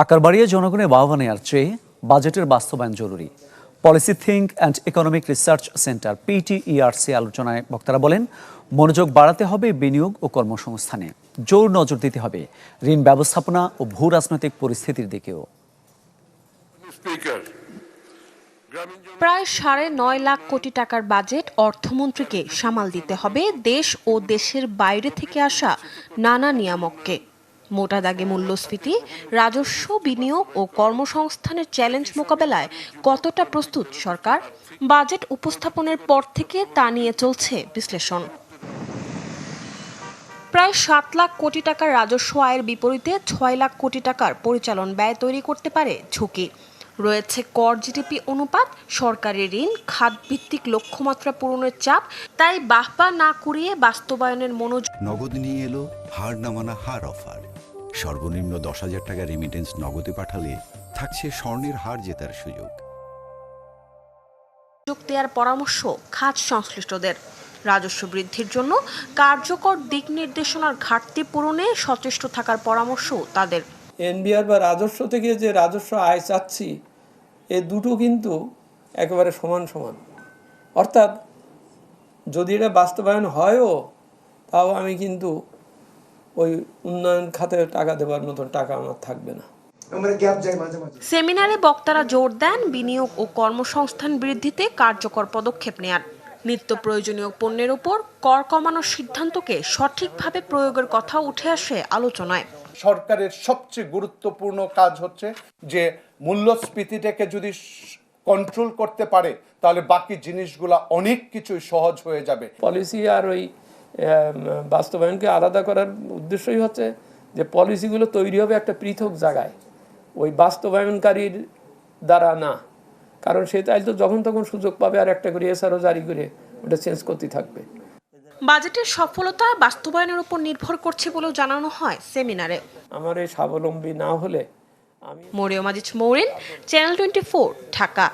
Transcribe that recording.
আকার বাড়িয়ে জনগণের বাহবা নেওয়ার চেয়ে বাজেটের বাস্তবায়ন জরুরি। Policy think and economic research centre PTERC আলোচনায় বক্তারা বলেন, মনোযোগ বাড়াতে হবে বিনিয়োগ ও কর্মসংস্থানে, জোর নজর দিতে হবে ঋণ ব্যবস্থাপনা ও ভূ রাজনৈতিক পরিস্থিতির দিকেও। প্রায় 9.5 লাখ কোটি টাকার বাজেট অর্থমন্ত্রীকে সামাল দিতে হবে দেশ ও দেশের বাইরে থেকে আসা নানা নিয়ামককে। মোটা দাগে মূল্যস্ফীতি, রাজস্ব, বিনিয়োগ ও কর্মসংস্থানের চ্যালেঞ্জ মোকাবেলায় কতটা প্রস্তুত সরকার? বাজেট উপস্থাপনের পর থেকে তা নিয়ে চলছে বিশ্লেষণ। প্রায় 7 লাখ কোটি টাকার রাজস্ব আয়ের বিপরীতে 6 লাখ কোটি টাকার পরিচালন ব্যয় তৈরি করতে পারে ঝুঁকি। রয়েছে কর জিডিপি অনুপাত, সরকারি ঋণ, খাতভিত্তিক লক্ষ্যমাত্রা পূরণের চাপ। তাই বাহবা না কুড়িয়ে বাস্তবায়নের মনোযোগ। নগদ নিয়ে এলো হার না মানা হার অফার। সর্বনিম্ন 10,000 টাকা রেমিটেন্স নগদে পাঠালে থাকছে স্বর্ণের হার জেতার সুযোগ। দেওয়ার পরামর্শ খাত সংশ্লিষ্টদের। রাজস্ব বৃদ্ধির জন্য কার্যকর দিক নির্দেশনার ঘাটতি পূরণে সচেষ্ট থাকার পরামর্শ তাদের। এনবিআর বা রাজস্ব থেকে যে রাজস্ব আয় চাচ্ছি, এ দুটো কিন্তু একেবারে সমান সমান। অর্থাৎ যদি এটা বাস্তবায়ন হয়ও, তাও আমি কিন্তু ওই উন্নয়ন খাতে টাকা দেওয়ার মতো টাকা আমার থাকবে না। সেমিনারে বক্তারা জোর দেন বিনিয়োগ ও কর্মসংস্থান বৃদ্ধিতে কার্যকর পদক্ষেপ নেয়ার। নিত্য প্রয়োজনীয় পণ্যের উপর কর কমানোর সিদ্ধান্তকে সঠিকভাবে প্রয়োগের কথা উঠে আসে আলোচনায়। সরকারের সবচেয়ে গুরুত্বপূর্ণ কাজ হচ্ছে যে মূল্যস্ফীতিটাকে যদি কন্ট্রোল করতে পারে, তাহলে বাকি জিনিসগুলো অনেক কিছুই সহজ হয়ে যাবে। পলিসি আর ওই বাস্তবায়নকে আলাদা করার উদ্দেশ্যই হচ্ছে যে পলিসিগুলো তৈরি হবে একটা পৃথক জায়গায়, ওই বাস্তবায়নকারীর দ্বারা না। কারণ সে চাইলে তো যখন তখন সুযোগ পাবে আর একটা করে এসআরও জারি করে ওটা চেঞ্জ করতে থাকবে। বাজেটের সফলতা বাস্তবায়নের উপর নির্ভর করছে বলেও জানানো হয় সেমিনারে। আমার এই স্বাবলম্বী না হলে মরিয়ম আজিজ মৌরিন, চ্যানেল 24, ঢাকা।